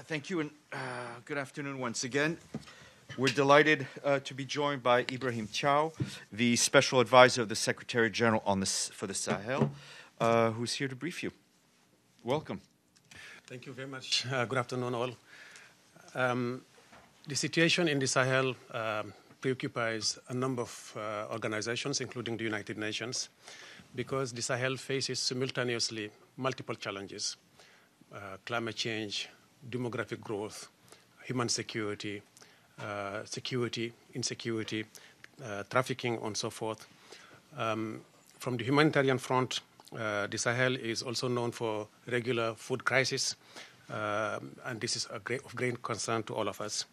Thank you, and good afternoon once again. We're delighted to be joined by Ibrahim Thiaw, the Special Advisor of the Secretary General for the Sahel, who's here to brief you. Welcome. Thank you very much. Good afternoon, all. The situation in the Sahel preoccupies a number of organizations, including the United Nations, because the Sahel faces simultaneously multiple challenges: climate change, demographic growth, human security, insecurity, trafficking, and so forth. From the humanitarian front, the Sahel is also known for regular food crisis, and this is of great concern to all of us.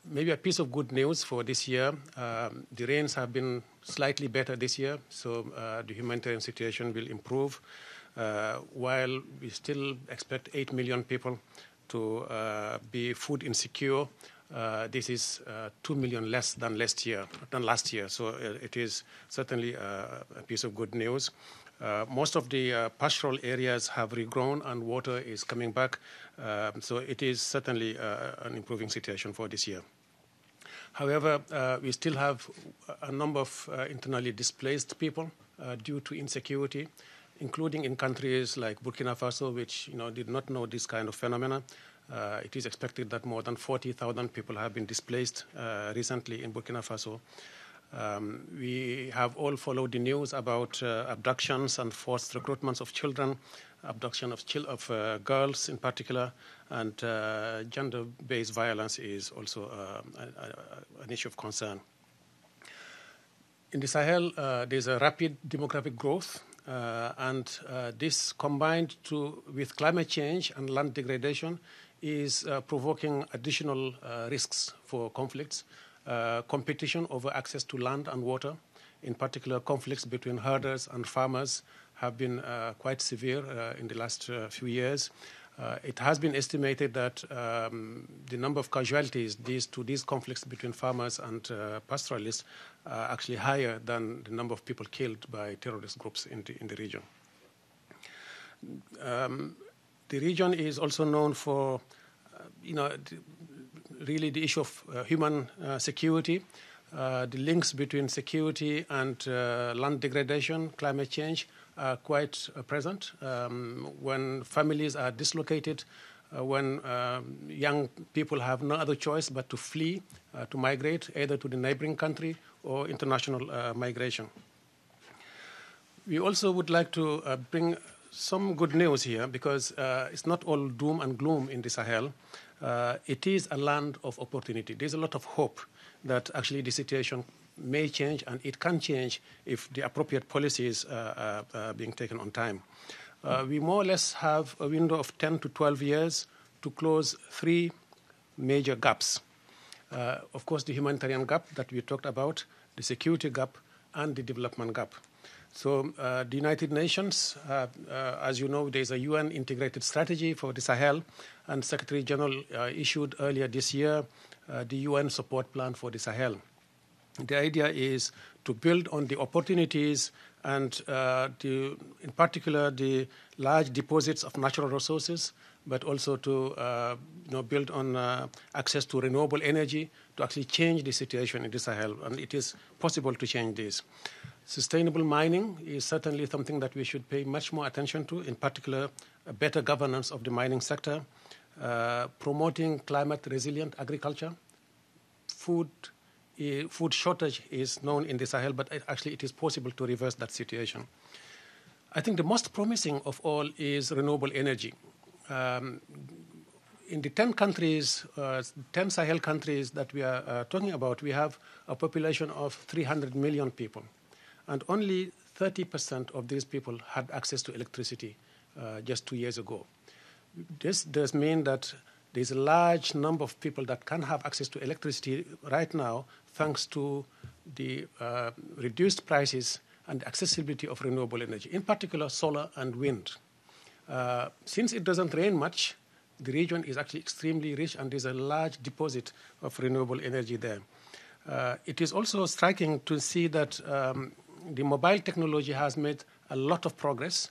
Maybe a piece of good news for this year: the rains have been slightly better this year, so the humanitarian situation will improve. While we still expect 8 million people to be food insecure, this is 2 million less than last year. So it is certainly a piece of good news. Most of the pastoral areas have regrown and water is coming back. So it is certainly an improving situation for this year. However, we still have a number of internally displaced people due to insecurity, including in countries like Burkina Faso, which did not know this kind of phenomena. It is expected that more than 40,000 people have been displaced recently in Burkina Faso. We have all followed the news about abductions and forced recruitments of children, abduction of girls in particular, and gender-based violence is also an issue of concern. In the Sahel, there's a rapid demographic growth, and this combined with climate change and land degradation is provoking additional risks for conflicts. Competition over access to land and water, in particular conflicts between herders and farmers, have been quite severe in the last few years. It has been estimated that the number of casualties to these conflicts between farmers and pastoralists are actually higher than the number of people killed by terrorist groups in the region. The region is also known for, really the issue of human security, the links between security and land degradation, climate change are quite present. When families are dislocated, when young people have no other choice but to flee, to migrate either to the neighboring country or international migration. We also would like to bring some good news here, because it's not all doom and gloom in the Sahel. It is a land of opportunity. There's a lot of hope that actually the situation may change, and it can change if the appropriate policies are being taken on time. We more or less have a window of 10 to 12 years to close 3 major gaps. Of course, the humanitarian gap that we talked about, the security gap, and the development gap. So the United Nations, as you know, there's a UN integrated strategy for the Sahel, and Secretary General issued earlier this year the UN support plan for the Sahel. The idea is to build on the opportunities and in particular the large deposits of natural resources, but also to build on access to renewable energy to actually change the situation in the Sahel, and it is possible to change this. Sustainable mining is certainly something that we should pay much more attention to, in particular, a better governance of the mining sector, promoting climate-resilient agriculture. Food shortage is known in the Sahel, but actually it is possible to reverse that situation. I think the most promising of all is renewable energy. In the 10 countries, 10 Sahel countries that we are talking about, we have a population of 300 million people. And only 30% of these people had access to electricity just 2 years ago. This does mean that there's a large number of people that can have access to electricity right now, thanks to the reduced prices and accessibility of renewable energy, in particular solar and wind. Since it doesn't rain much, the region is actually extremely rich, and there's a large deposit of renewable energy there. It is also striking to see that the mobile technology has made a lot of progress,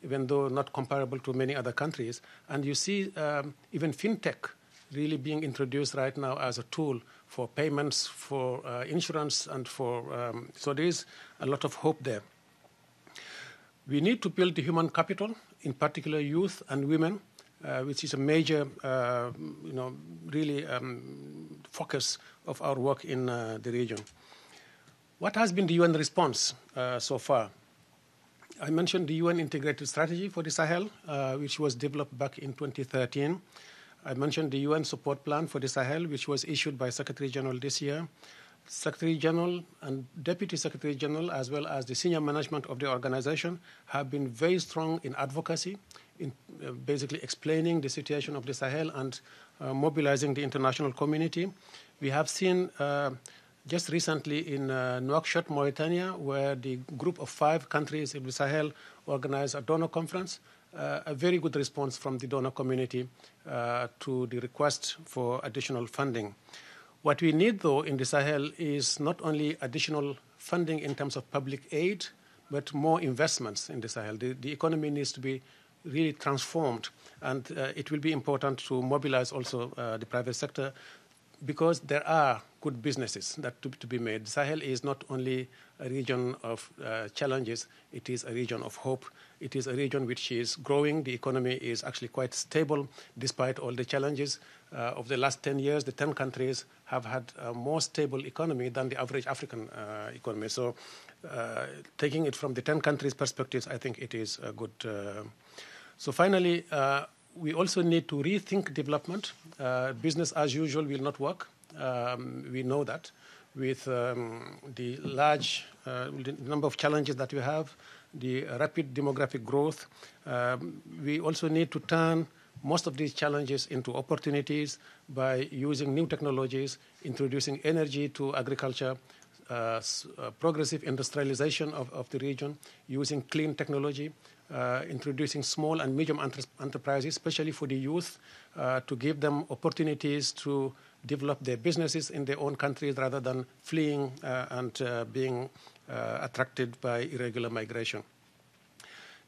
even though not comparable to many other countries. And you see even fintech really being introduced right now as a tool for payments, for insurance, and for so there is a lot of hope there. We need to build the human capital, in particular youth and women, which is a major, really focus of our work in the region. What has been the UN response so far? I mentioned the UN Integrated Strategy for the Sahel, which was developed back in 2013. I mentioned the UN Support Plan for the Sahel, which was issued by Secretary General this year. Secretary General and Deputy Secretary General, as well as the senior management of the organization, have been very strong in advocacy, in basically explaining the situation of the Sahel and mobilizing the international community. We have seen just recently in Nouakchott, Mauritania, where the group of 5 countries in the Sahel organized a donor conference, a very good response from the donor community to the request for additional funding. What we need, though, in the Sahel is not only additional funding in terms of public aid, but more investments in the Sahel. The economy needs to be really transformed, and it will be important to mobilize also the private sector, because there are good businesses that to be made. The Sahel is not only a region of challenges, it is a region of hope. It is a region which is growing. The economy is actually quite stable despite all the challenges. Of the last 10 years, the 10 countries have had a more stable economy than the average African economy. So taking it from the 10 countries' perspectives, I think it is a good. So finally, we also need to rethink development. Business as usual will not work. We know that. With the large the number of challenges that we have, the rapid demographic growth, we also need to turn most of these challenges into opportunities by using new technologies, introducing energy to agriculture, progressive industrialization of the region, using clean technology, introducing small and medium enterprises, especially for the youth, to give them opportunities to develop their businesses in their own countries rather than fleeing and being attracted by irregular migration.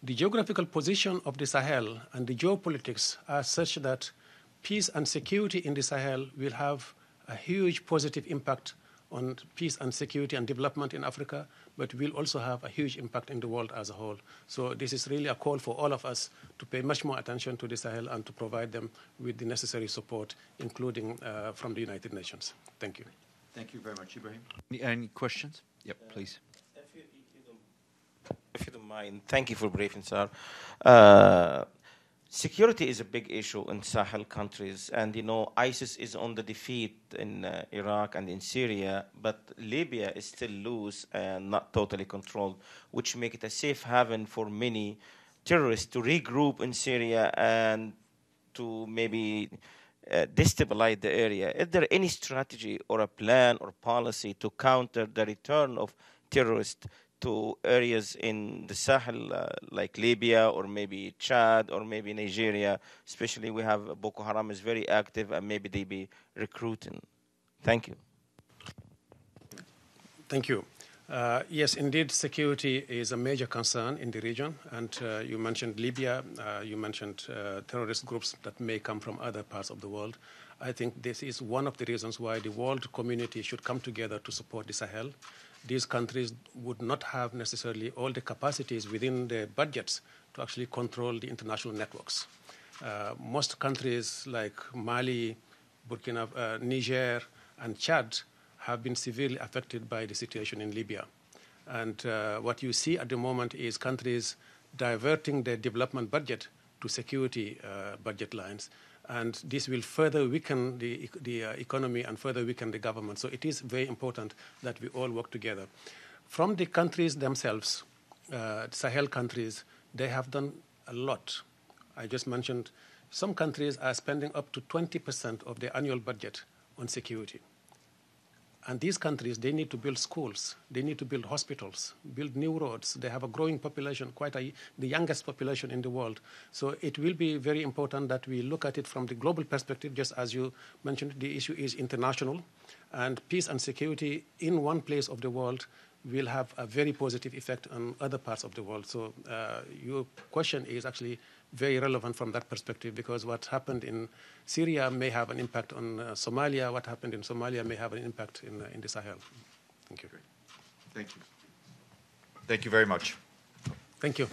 The geographical position of the Sahel and the geopolitics are such that peace and security in the Sahel will have a huge positive impact on peace and security and development in Africa, but will also have a huge impact in the world as a whole. So this is really a call for all of us to pay much more attention to the Sahel and to provide them with the necessary support, including from the United Nations. Thank you. Thank you very much, Ibrahim. Any questions? Yep, please. If you don't mind, thank you for briefing, sir. Security is a big issue in Sahel countries, and ISIS is on the defeat in Iraq and in Syria, but Libya is still loose and not totally controlled, which make it a safe haven for many terrorists to regroup in Syria and to maybe destabilize the area. Is there any strategy or a plan or policy to counter the return of terrorists to areas in the Sahel, like Libya or maybe Chad or maybe Nigeria? Especially we have Boko Haram is very active and maybe they be recruiting. Thank you. Thank you. Yes, indeed, security is a major concern in the region. And you mentioned Libya, you mentioned terrorist groups that may come from other parts of the world. I think this is one of the reasons why the world community should come together to support the Sahel. These countries would not have necessarily all the capacities within their budgets to actually control the international networks. Most countries like Mali, Burkina, Niger, and Chad have been severely affected by the situation in Libya. And what you see at the moment is countries diverting their development budget to security budget lines. And this will further weaken the economy and further weaken the government. So it is very important that we all work together. From the countries themselves, Sahel countries, they have done a lot. I just mentioned some countries are spending up to 20% of their annual budget on security. And these countries, they need to build schools, they need to build hospitals, build new roads. They have a growing population, the youngest population in the world. So it will be very important that we look at it from the global perspective. Just as you mentioned, the issue is international. And peace and security in one place of the world will have a very positive effect on other parts of the world. So your question is actually very relevant from that perspective, because what happened in Syria may have an impact on Somalia. What happened in Somalia may have an impact in the Sahel. Thank you. Thank you. Thank you very much. Thank you.